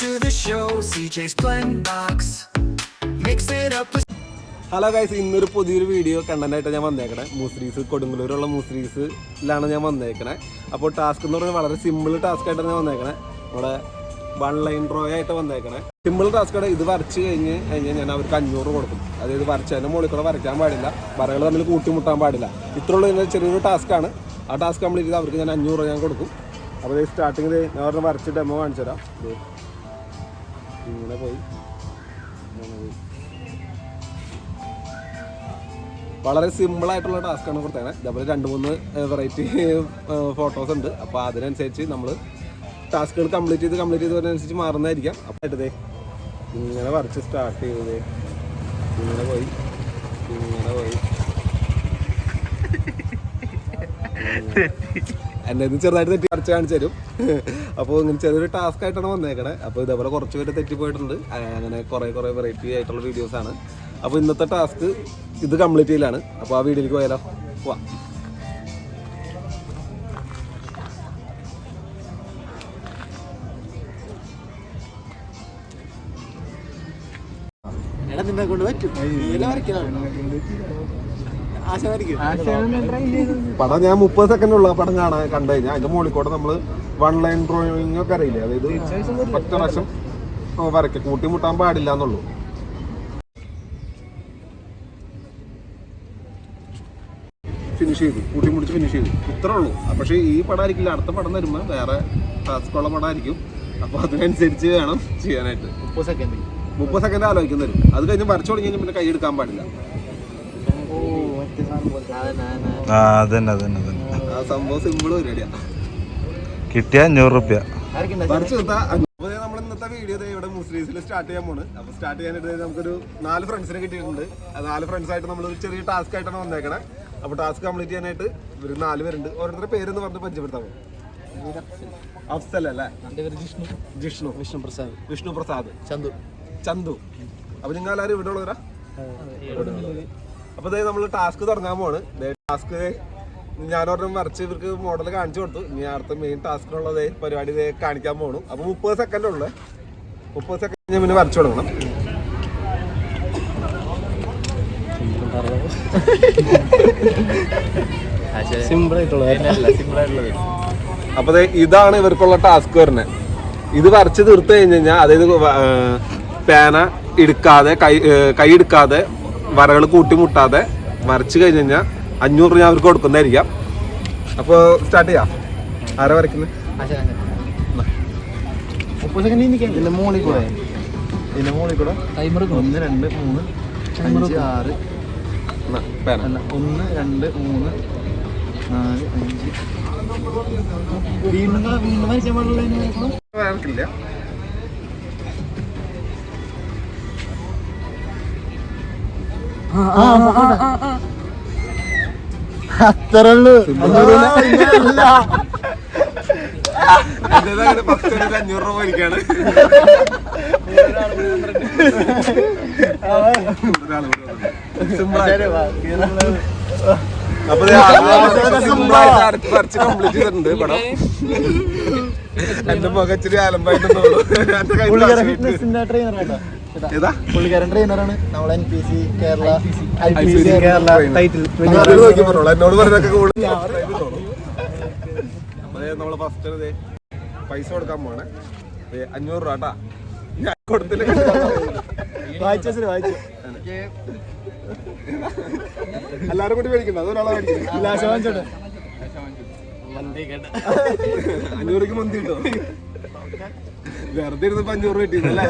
to the show. CJ's Blend Box. Mix it up with. Hello guys, ഇന്നൊരു പുതിയൊരു video കണ്ടന്റായിട്ട് ഞാൻ വന്നേക്കണേ. മൂസ്രീസ് കൊടുങ്ങല്ലൂരുള്ള മൂസ്രീസിലാണ് ഞാൻ വന്നേക്കണേ. അപ്പോൾ ടാസ്ക് എന്ന് പറഞ്ഞാൽ വളരെ സിമ്പിൾ ടാസ്ക് ആയിട്ടാണ് ഞാൻ വന്നേക്കണേ. നമ്മുടെ 1 ലൈൻ ഡ്രോ ആയിട്ട് വന്നേക്കണേ. സിമ്പിൾ ടാസ്ക്കാണ്. ഇത് വരച്ച് കഴിഞ്ഞാൽ ഞാൻ അവർക്ക് 500 കൊടുക്കും. അതായത് വരച്ചതിൻ്റെ മുകളിൽ കൂടെ വരയ്ക്കാൻ പാടില്ല, വരകൾ തമ്മിൽ കൂട്ടിമുട്ടാൻ പാടില്ല. ഇത്രയുള്ള ചെറിയൊരു ടാസ്ക്കാണ്. ആ ടാസ്ക് കംപ്ലീറ്റ് ചെയ്ത് അവർക്ക് ഞാൻ 500 ഞാൻ കൊടുക്കും. അപ്പോൾ സ്റ്റാർട്ടിങ് ഞാൻ പറഞ്ഞ വരച്ച് ഡെമോ കാണിച്ചു തരാം. ഇങ്ങനെ പോയി വളരെ സിമ്പിളായിട്ടുള്ള ടാസ്ക്കാണ് കൊടുത്തേനെ. ഇതേപോലെ 2-3 വെറൈറ്റി ഫോട്ടോസ് ഉണ്ട്. അപ്പോൾ അതിനനുസരിച്ച് നമ്മൾ ടാസ്കുകൾ കംപ്ലീറ്റ് ചെയ്ത് വരുന്നതനുസരിച്ച് മാറുന്നതായിരിക്കാം. അപ്പോൾ ആയിട്ടതേ ഇങ്ങനെ വരച്ച് സ്റ്റാർട്ട് ചെയ്തത് ഇങ്ങനെ പോയി എൻ്റെ ഇത് ചെറുതായിട്ട് തെറ്റി വരച്ച് കാണിച്ചു തരും. അപ്പോൾ ഇങ്ങനെ ചെറിയൊരു ടാസ്ക് ആയിട്ടാണ് വന്നേക്കണേ. അപ്പോൾ ഇതേപോലെ കുറച്ച് പേര് തെറ്റിപ്പോയിട്ടുണ്ട്. അങ്ങനെ കുറേ വെറൈറ്റി ആയിട്ടുള്ള വീഡിയോസാണ്. അപ്പോൾ ഇന്നത്തെ ടാസ്ക് ഇത് കംപ്ലീറ്റ് ചെയ്യലാണ്. അപ്പോൾ ആ വീഡിയോയിലേക്ക് പോയാലോ, പോവാം. പടം ഞാൻ 30 സെക്കൻഡുള്ള പടം കണ്ടു കഴിഞ്ഞാൽ അതിന്റെ മുകളിൽ കൂടെ നമ്മൾ 1 ലൈൻ ഡ്രോയിങ് ഒക്കെ അറിയില്ലേ, അതായത് ഒറ്റ പ്രാവശ്യം വരയ്ക്കുക, കൂട്ടിമുട്ടാൻ പാടില്ല എന്നുള്ളൂ. ഫിനിഷ് ചെയ്തു, കൂട്ടിമുടിച്ച് ഫിനിഷ് ചെയ്തു, ഇത്രേ ഉള്ളൂ. പക്ഷേ ഈ പടം ആയിരിക്കില്ല, അടുത്ത പടം വരുമ്പോൾ വേറെ ടാസ്കുള്ള പടം ആയിരിക്കും. അപ്പോൾ അതിനനുസരിച്ച് വേണം ചെയ്യാനായിട്ട്. 30 സെക്കൻഡ് ആലോചിക്കുന്ന വരും. അത് കഴിഞ്ഞ് വരച്ചു തുടങ്ങി കഴിഞ്ഞാൽ പിന്നെ കൈ എടുക്കാൻ പാടില്ല. ആ സംഭവം സിമ്പിൾ പരിപാടിയാണ്. കിട്ടിയ 500 രൂപ വരച്ചു നിർത്താം. നമ്മൾ ഇന്നത്തെ വീഡിയോ ഇവിടെ മൂസ്രീസിൽ സ്റ്റാർട്ട് ചെയ്യാൻ പോണ്. അപ്പോൾ സ്റ്റാർട്ട് ചെയ്യാനായിട്ട് നമുക്കൊരു 4 ഫ്രണ്ട്സിനെ കിട്ടിയിട്ടുണ്ട്. 4 ഫ്രണ്ട്സായിട്ട് നമ്മളൊരു ചെറിയ ടാസ്ക് ആയിട്ടാണ് വന്നേക്കണേ. അപ്പോൾ ടാസ്ക് കംപ്ലീറ്റ് ചെയ്യാനായിട്ട് ഒരു 4 പേരുണ്ട്. ഓരോരുത്തരുടെ പേരെന്ന് പറഞ്ഞ് പരിചയപ്പെടുത്താമോ? അഫ്സൽ അല്ലേ? വിഷ്ണു പ്രസാദ്, ചന്തു. അപ്പോൾ നിങ്ങൾ എല്ലാവരും ഇവിടെ ഉള്ളവരാ? അപ്പോൾ നമ്മൾ ടാസ്ക് തുടങ്ങാൻ പോണ്. ടാസ്ക് ഞാനൊരെണ്ണം വരച്ച് ഇവർക്ക് മോഡൽ കാണിച്ചു കൊടുത്തു. ഇനി അടുത്ത മെയിൻ ടാസ്കിനുള്ളത് പരിപാടി കാണിക്കാൻ പോകണം. അപ്പോൾ 30 സെക്കൻഡ് ഉള്ളു. 30 സെക്കൻഡ് പിന്നെ വരച്ചു തുടങ്ങണം. അപ്പൊ ഇതാണ് ഇവർക്കുള്ള ടാസ്ക് വരുന്നത്. ഇത് വരച്ച് തീർത്ത് കഴിഞ്ഞ് കഴിഞ്ഞാൽ, അതായത് പേന എടുക്കാതെ കൈ എടുക്കാതെ വരകൾ കൂട്ടിമുട്ടാതെ വരച്ച് കഴിഞ്ഞ് കഴിഞ്ഞാൽ 500 ഞാൻ അവർക്ക് കൊടുക്കുന്നതായിരിക്കാം. അപ്പോൾ സ്റ്റാർട്ട് ചെയ്യാം. ആരാ വരയ്ക്കുന്നത്? 1 2 3 5 6 1 2 3 4 5 വരക്കില്ല. അത്രയുള്ളൂ. 500 രൂപ മേടിക്കാണ്. അപ്പൊ വരച്ച് കംപ്ലീറ്റ് ചെയ്തിട്ടുണ്ട് പടം. എന്റെ മുഖം ഇച്ചിരി ആലമ്പായിട്ടുള്ളൂ. പുള്ളിക്കാരൻ ട്രെയിനറാണ്. നമ്മളെ NPC കേരള എന്നോട് പറഞ്ഞൊക്കെ നമ്മള് ഫസ്റ്റ് പൈസ കൊടുക്കാൻ പോണേ. 500 രൂപ കേട്ടാ. ഞാൻ കൊടുത്തില്ല. എല്ലാരും കൂടി മേടിക്കണ്ട, അതൊരാളെ മേടിക്കുന്നത്. 500 രൂപയ്ക്ക് മന്തി കിട്ടോ? വെറുതെ ഇരുന്ന് 500 രൂപ കിട്ടിയതല്ലേ,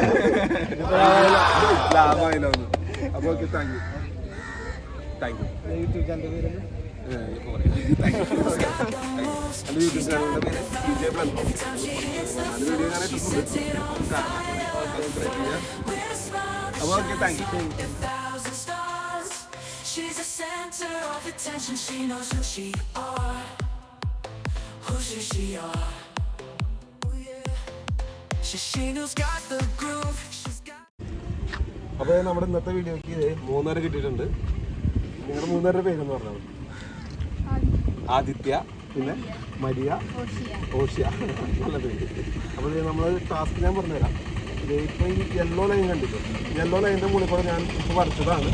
ലാഭമായില്ല ഒന്ന്. അപ്പൊ ഓക്കെ, താങ്ക് യു. യൂട്യൂബ് ചാനലിന്റെ പേര് CJ Blend Box. വീഡിയോ അപ്പൊ okay, thank you. She's the center of attention. She knows who she are. Who should she are? She knows got the groove. She's got. അപ്പോൾ നമ്മുടെ ഇന്നത്തെ വീഡിയോക്ക് 3 പേരെ കിട്ടിയിട്ടുണ്ട്. നിങ്ങളുടെ 3 പേരുടെ പേരെന്ന് പറഞ്ഞാൽ? ആദിത്യ, പിന്നെ മരിയ, ഓഷ്യ. നല്ല പേര്. അപ്പോൾ നമ്മൾ ടാസ്ക് ഞാൻ പറഞ്ഞുതരാം. ഇപ്പോൾ ഈ യെല്ലോ ലൈൻ കണ്ടില്ലേ, യെല്ലോ ലൈനിൻ്റെ മുകളിൽ കൂടെ ഞാൻ ഇപ്പോൾ വരച്ചതാണ്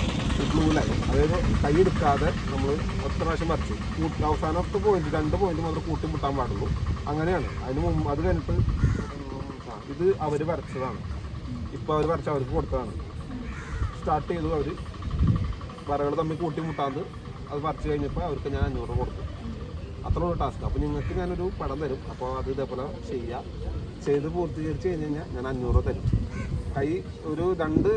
ബ്ലൂ ലൈൻ. അതായത് കൈ എടുക്കാതെ നമ്മൾ ഒറ്റ പ്രാവശ്യം വരച്ചു. അവസാനത്തെ പോയിന്റ് 2 പോയിന്റ് മാത്രം കൂട്ടിമുട്ടാൻ പാടുള്ളൂ. അങ്ങനെയാണ്. അതിന് മുമ്പ് അത് കഴിഞ്ഞിട്ട് ഇത് അവർ വരച്ചതാണ്. ഇപ്പോൾ അവർ വരച്ച അവർക്ക് കൊടുത്തതാണ്. സ്റ്റാർട്ട് ചെയ്തു അവർ വരകൾ തമ്മിൽ കൂട്ടിമുട്ടാതെ അത് വരച്ച് കഴിഞ്ഞപ്പോൾ അവർക്ക് ഞാൻ 500 കൊടുത്തു. അത്രയുള്ള ടാസ്ക്. അപ്പോൾ നിങ്ങൾക്ക് ഞാനൊരു പടം തരും. അപ്പോൾ അത് ഇതേപോലെ ചെയ്ത് പൂർത്തീകരിച്ച് കഴിഞ്ഞ് കഴിഞ്ഞാൽ ഞാൻ 500 തരും. കൈ ഒരു 2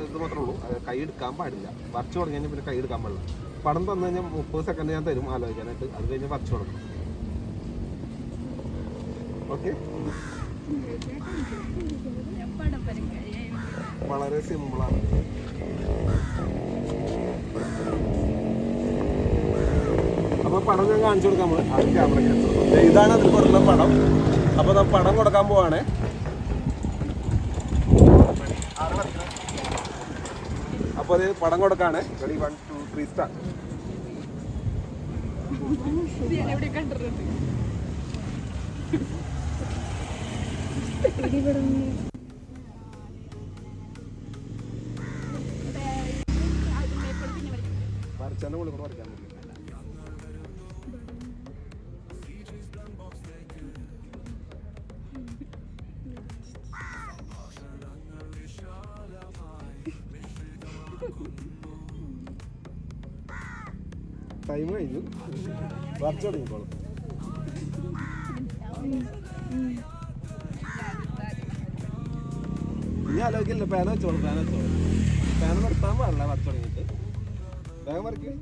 ഇത് മാത്രമേ ഉള്ളൂ. കൈ എടുക്കാൻ പാടില്ല. വരച്ച് തുടങ്ങി കഴിഞ്ഞാൽ പിന്നെ കൈ എടുക്കാൻ പാടില്ല. പടം തന്നു കഴിഞ്ഞാൽ 30 സെക്കൻഡ് ഞാൻ തരും ആലോചിക്കാനായിട്ട്. അത് കഴിഞ്ഞ് വരച്ച് കൊടുക്കണം. ഓക്കെ, വളരെ സിമ്പിളാണ്. അപ്പോൾ പടം ഞാൻ കാണിച്ചു കൊടുക്കാൻ പോകും. അത് ക്യാമറ ഇതാണ് അതിൽ കൊടുക്കുന്ന പടം. അപ്പോൾ ഞാൻ പടം കൊടുക്കാൻ പോവാണ്. അപ്പോൾ അത് പടം കൊടുക്കാണ്. Ready 1 2 3 start. വരച്ചാൻ്റെ മുകളിൽ കൂടെ വരയ്ക്കാൻ പറ്റില്ല. ടൈം കഴിഞ്ഞു. വരച്ചു തുടങ്ങിക്കോളും. ഇനി ആലോചിക്കില്ല. പേന വെച്ചോളൂ. പേന നിർത്താൻ പാടില്ല. വരച്ചു തുടങ്ങിയിട്ട് വേഗം വരയ്ക്കും.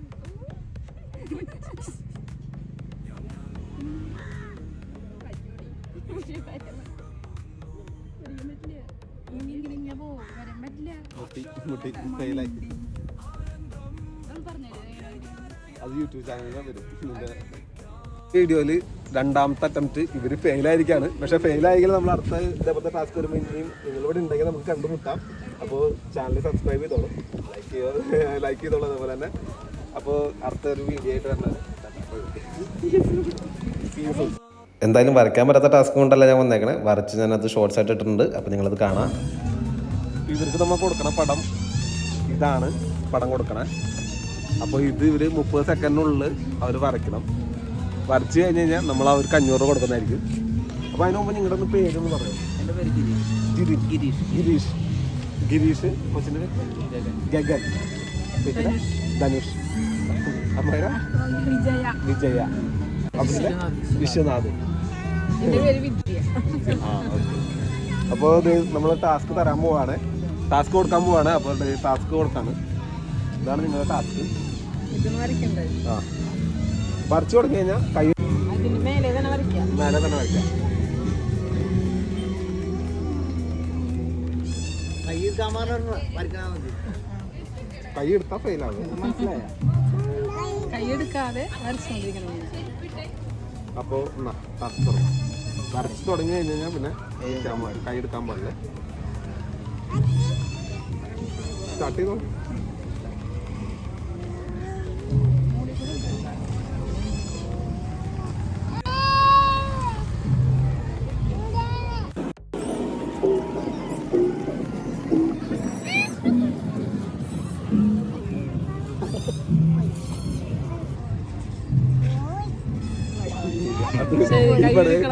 മുട്ടി ഫെയിലായി. അത് യൂട്യൂബ് ചാനലിൽ വരും. വീഡിയോയിൽ 2ാമത്തെ അറ്റംപ്റ്റ് ഇവർ ഫെയിലായിരിക്കാണ്. പക്ഷേ ഫെയിലായെങ്കിൽ നമ്മൾ അടുത്ത ഇതേപോലത്തെ ടാസ്ക് വരുമ്പോൾ ഇനിയും നിങ്ങളിവിടെ ഉണ്ടെങ്കിൽ നമുക്ക് കണ്ടുമുട്ടാം. അപ്പോൾ ചാനൽ സബ്സ്ക്രൈബ് ചെയ്തോളൂ, ലൈക്ക് ചെയ്തോളൂ. അതുപോലെ തന്നെ അപ്പോൾ അടുത്തൊരു വീഡിയോ ആയിട്ട് വരുന്നത്. എന്തായാലും വരയ്ക്കാൻ പറ്റാത്ത ടാസ്ക് കൊണ്ടല്ല ഞാൻ വന്നേക്കണേ. വരച്ച് ഞാനത് ഷോർട്സ് ആയിട്ട് ഇട്ടിട്ടുണ്ട്. അപ്പോൾ നിങ്ങളത് കാണാം. ഇവർക്ക് നമ്മൾ കൊടുക്കണ പടം ഇതാണ്. പടം കൊടുക്കണേ. അപ്പോൾ ഇത് ഇവർ 30 സെക്കൻഡിനുള്ളിൽ അവർ വരയ്ക്കണം. വരച്ച് കഴിഞ്ഞ് കഴിഞ്ഞാൽ നമ്മൾ അവർക്ക് 500 കൊടുക്കുന്നതായിരിക്കും. അപ്പോൾ അതിന് മുമ്പ് നിങ്ങളുടെ ഒന്ന് പേരൊന്ന് പറയാം. എൻ്റെ പേര് ഗിരീഷ്. ഗിരീഷ്. കൊച്ചിൻ്റെ ഗഗൻ. ധനുഷ്. അമ്മേര വിജയ. വിശ്വനാഥ്. അപ്പോൾ ഇത് നമ്മൾ ടാസ്ക് തരാൻ പോവാണ്. ടാസ്ക് കൊടുക്കാൻ പോവാണ്. അപ്പോൾ ടാസ്ക് കൊടുക്കാണ്. ഇതാണ് നിങ്ങളുടെ ടാസ്ക്. ആ, വരച്ചു കൊടുത്തു കഴിഞ്ഞാൽ കൈ മേലെ തന്നെ വരയ്ക്കാം. കൈ എടുത്താൽ ഫെയിലാകും. മനസ്സിലായ? അപ്പോൾ ടാസ്ക് തുടങ്ങും. വരച്ച് തുടങ്ങി കഴിഞ്ഞ് കഴിഞ്ഞാൽ പിന്നെ കൈ എടുക്കാൻ പാടില്ല. സ്റ്റാർട്ട് ചെയ്തോ.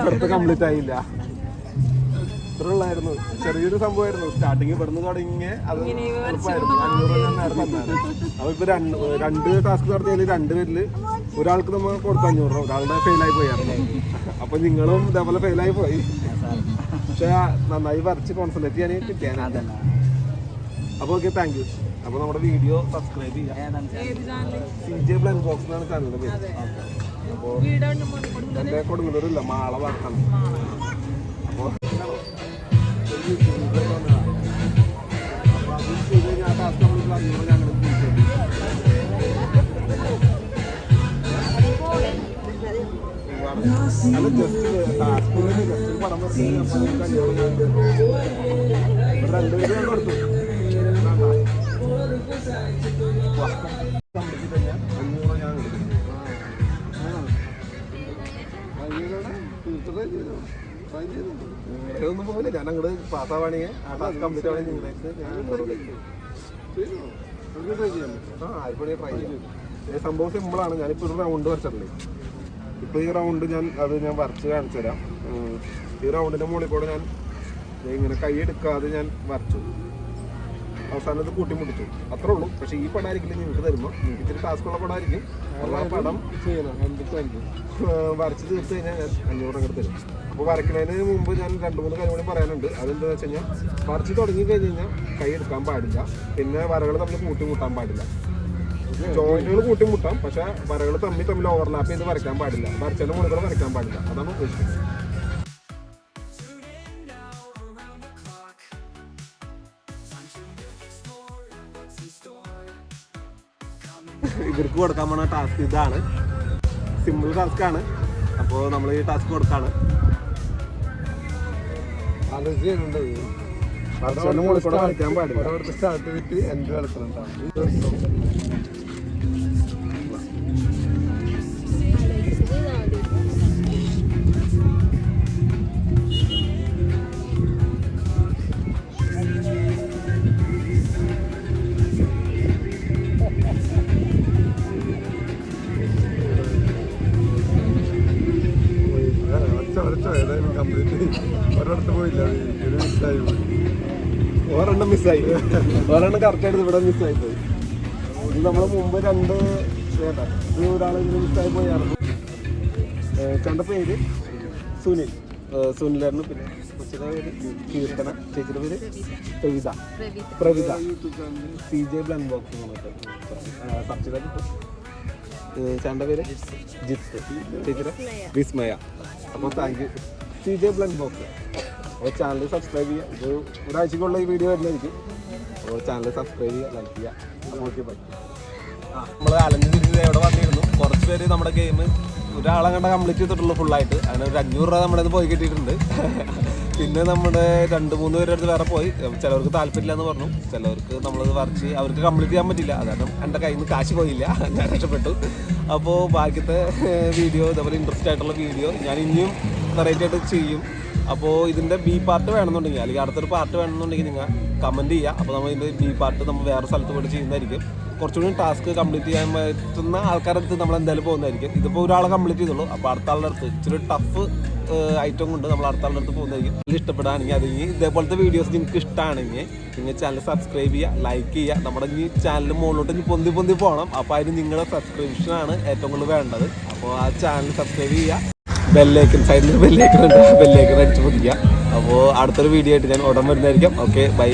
ഇവിടുത്തെ കംപ്ലീറ്റ് ആയില്ല. ഇത്ര ഉള്ളായിരുന്നു. ചെറിയൊരു സംഭവമായിരുന്നു. സ്റ്റാർട്ടിങ് ഇവിടുന്ന് തുടങ്ങി അത് എളുപ്പമായിരുന്നു. 500 ഞാൻ നേരെ തന്നായിരുന്നു. അപ്പോൾ ഇപ്പോൾ 2 ടാസ്ക് നടത്തിയതിൽ 2 പേരിൽ ഒരാൾക്ക് നമ്മൾ കൊടുത്ത 500, ഒരാളുടെ ഫെയിലായി പോയായിരുന്നു. അപ്പോൾ നിങ്ങളും ഇതേപോലെ ഫെയിലായി പോയി. പക്ഷേ നന്നായി വരച്ച് കോൺസെൻട്രേറ്റ് ചെയ്യാൻ കിട്ടിയാൽ. അപ്പോൾ ഓക്കെ, താങ്ക് യു. അപ്പോൾ നമ്മുടെ വീഡിയോ സബ്സ്ക്രൈബ് ചെയ്യാം. CJ Blend Box എന്നാണ് ചാനലിൻ്റെ പേര്. അപ്പോൾ എൻ്റെ കൊടുങ്ങല്ലൂരില്ല, മാള ഭാഗത്താണ്. അപ്പോൾ അത് ചെയ്ത് കഴിഞ്ഞാൽ ആ ടാസ്ക് നമ്മൾ 500 ഞങ്ങൾ അല്ല ജസ്റ്റ് ടാസ്ക് ജസ്റ്റ് പടം വെച്ച് 500 2 പേര് കൊടുത്തു. കംപ്ലീറ്റ് കഴിഞ്ഞാൽ 500 ഞാൻ എടുക്കും. തീർച്ചയായും നിങ്ങളൊന്നും പോകില്ല. ഞാൻ അങ്ങോട്ട് പാസ്സാവാണെങ്കിൽ ആ ടാസ്ക് കംപ്ലീറ്റ് ആണെങ്കിൽ നിങ്ങളേക്ക് ഞാൻ ആയിക്കോട്ടെ ട്രൈ ചെയ്യും. സംഭവം സിമ്പിളാണ്. ഞാനിപ്പോൾ ഒരു റൗണ്ട് വരച്ചിട്ടില്ലേ. ഇപ്പോൾ ഈ റൗണ്ട് ഞാൻ വരച്ച് കാണിച്ചു തരാം. ഈ റൗണ്ടിൻ്റെ മുകളിൽ കൂടെ ഞാൻ ഇങ്ങനെ കൈ എടുക്കാതെ ഞാൻ വരച്ചു. അവസാനം ഇത് കൂട്ടിമുട്ടിച്ചു. അത്രേ ഉള്ളൂ. പക്ഷേ ഈ പടമായിരിക്കില്ല നിങ്ങൾക്ക് തരുമ്പോൾ. നിങ്ങൾക്ക് ഇത്തിരി ടാസ്ക്കുള്ള പടമായിരിക്കും. ആ പടം വരച്ച് തീർത്ത് കഴിഞ്ഞാൽ ഞാൻ 500 അങ്ങോട്ട് തരും. അപ്പോൾ വരയ്ക്കുന്നതിന് മുമ്പ് ഞാൻ 2-3 കാര്യം കൂടി പറയാനുണ്ട്. അതെന്താണെന്ന് വെച്ച് കഴിഞ്ഞാൽ വരച്ച് തുടങ്ങി കഴിഞ്ഞ് കഴിഞ്ഞാൽ കൈ എടുക്കാൻ പാടില്ല. പിന്നെ വരകൾ തമ്മിൽ കൂട്ടിമുട്ടാൻ പാടില്ല. ജോയിന്റുകൾ കൂട്ടിമുട്ടാം, പക്ഷേ വരകൾ തമ്മിൽ ഓവർലാപ്പ് ചെയ്ത് വരയ്ക്കാൻ പാടില്ല. വരച്ചതിൻ്റെ മുകളിൽ കൂടെ വരയ്ക്കാൻ പാടില്ല. അതാണ് ഉദ്ദേശിക്കുന്നത്. ഇവർക്ക് കൊടുക്കാൻ പോണ ടാസ്ക് ഇതാണ്. സിമ്പിൾ ടാസ്ക് ആണ്. അപ്പോൾ നമ്മൾ ഈ ടാസ്ക് കൊടുക്കാണ്. കളിക്കാൻ പാടില്ല. സ്റ്റാർട്ട് ചെയ്തിട്ട് എൻ്റെ കളിക്കുന്നുണ്ടാവും. ഒരെണ്ണം മിസ്സായി. ഒരെണ്ണം കറക്റ്റായിട്ട് ഇവിടെ മിസ്സായി പോയി. ഇത് നമ്മളെ മുമ്പ് ഒരാളെങ്കിലും മിസ്സായി പോയായിരുന്നു. ചേട്ടൻ്റെ പേര് സുനിലായിരുന്നു. പിന്നെ കൊച്ചിയുടെ പേര് കീർത്തന, ചേച്ചിയുടെ പേര് Pravitha. CJ blank box subsidy. ചേട്ടൻ്റെ പേര് ജിത്ത്, ചേച്ചിയുടെ വിസ്മയ. അപ്പോൾ thank you CJ blank box. അപ്പോൾ ചാനൽ സബ്സ്ക്രൈബ് ചെയ്യുക. ഇത് ഒരാഴ്ചക്കുള്ള ഈ വീഡിയോ വരുന്നതായിരിക്കും. അപ്പോൾ ചാനൽ സബ്സ്ക്രൈബ് ചെയ്യുക, ലൈക്ക് ചെയ്യുക. അപ്പോൾ ഓക്കെ ബൈ. നമ്മൾ അലഞ്ഞു തിരിഞ്ഞ് എവിടെ വന്നിരുന്നു. കുറച്ച് പേര് നമ്മുടെ ഗെയിം ഒരാളെ കണ്ട കംപ്ലീറ്റ് ചെയ്തിട്ടുള്ളൂ ഫുള്ളായിട്ട്. അതിന് ഒരു 500 രൂപ നമ്മുടെ പോയി കിട്ടിയിട്ടുണ്ട്. പിന്നെ നമ്മുടെ 2-3 പേരുടെ അടുത്ത് വേറെ പോയി. ചിലവർക്ക് താല്പര്യമില്ല എന്ന് പറഞ്ഞു. ചിലവർക്ക് നമ്മളത് വരച്ച് അവർക്ക് കംപ്ലീറ്റ് ചെയ്യാൻ പറ്റില്ല. അതാണ് എൻ്റെ കയ്യിൽ നിന്ന് കാശ് പോയില്ല. ഞാൻ രക്ഷപ്പെട്ടു. അപ്പോൾ ബാക്കിയത്തെ വീഡിയോ ഇതേപോലെ ഇൻട്രസ്റ്റ് ആയിട്ടുള്ള വീഡിയോ ഞാൻ ഇനിയും വെറൈറ്റി ആയിട്ട് ചെയ്യും. അപ്പോൾ ഇതിൻ്റെ B പാർട്ട് വേണമെന്നുണ്ടെങ്കിൽ അല്ലെങ്കിൽ അടുത്തൊരു പാർട്ട് വേണമെന്നുണ്ടെങ്കിൽ നിങ്ങൾ കമൻറ്റ് ചെയ്യുക. അപ്പോൾ നമ്മൾ ഇതിൻ്റെ B പാർട്ട് നമ്മൾ വേറെ സ്ഥലത്ത് പോയിട്ട് ചെയ്യുന്നതായിരിക്കും. കുറച്ചുകൂടി ടാസ്ക് കംപ്ലീറ്റ് ചെയ്യാൻ പറ്റുന്ന ആൾക്കാരുടെ അടുത്ത് നമ്മൾ എന്തായാലും പോകുന്നതായിരിക്കും. ഇതിപ്പോൾ ഒരാളെ കംപ്ലീറ്റ് ചെയ്തുള്ളൂ. അപ്പോൾ അടുത്ത ആളുടെ അടുത്ത് ഇച്ചിരി ടഫ് ഐറ്റം കൊണ്ട് നമ്മൾ അടുത്ത ആളുടെ അടുത്ത് പോകുന്നതായിരിക്കും. ഇത് ഇഷ്ടപ്പെടുകയാണെങ്കിൽ അല്ലെങ്കിൽ ഇതേപോലത്തെ വീഡിയോസ് നിങ്ങൾക്ക് ഇഷ്ടമാണെങ്കിൽ നിങ്ങൾ ചാനൽ സബ്സ്ക്രൈബ് ചെയ്യുക, ലൈക്ക് ചെയ്യുക. നമ്മുടെ ഈ ചാനൽ മുകളിലോട്ട് ഇനി പൊന്തി പോകണം. അപ്പോൾ അതിന് നിങ്ങളുടെ സബ്സ്ക്രിപ്ഷനാണ് ഏറ്റവും കൂടുതൽ വേണ്ടത്. അപ്പോൾ ആ ചാനൽ സബ്സ്ക്രൈബ് ചെയ്യുക. ബെല്ലൈക്കൺ സൈഡിൽ ബെല്ലൈക്കൺ അടിച്ച് പൊതിക്കുക. അപ്പോൾ അടുത്തൊരു വീഡിയോ ആയിട്ട് ഞാൻ ഉടൻ വരുന്നതായിരിക്കും. Okay bye.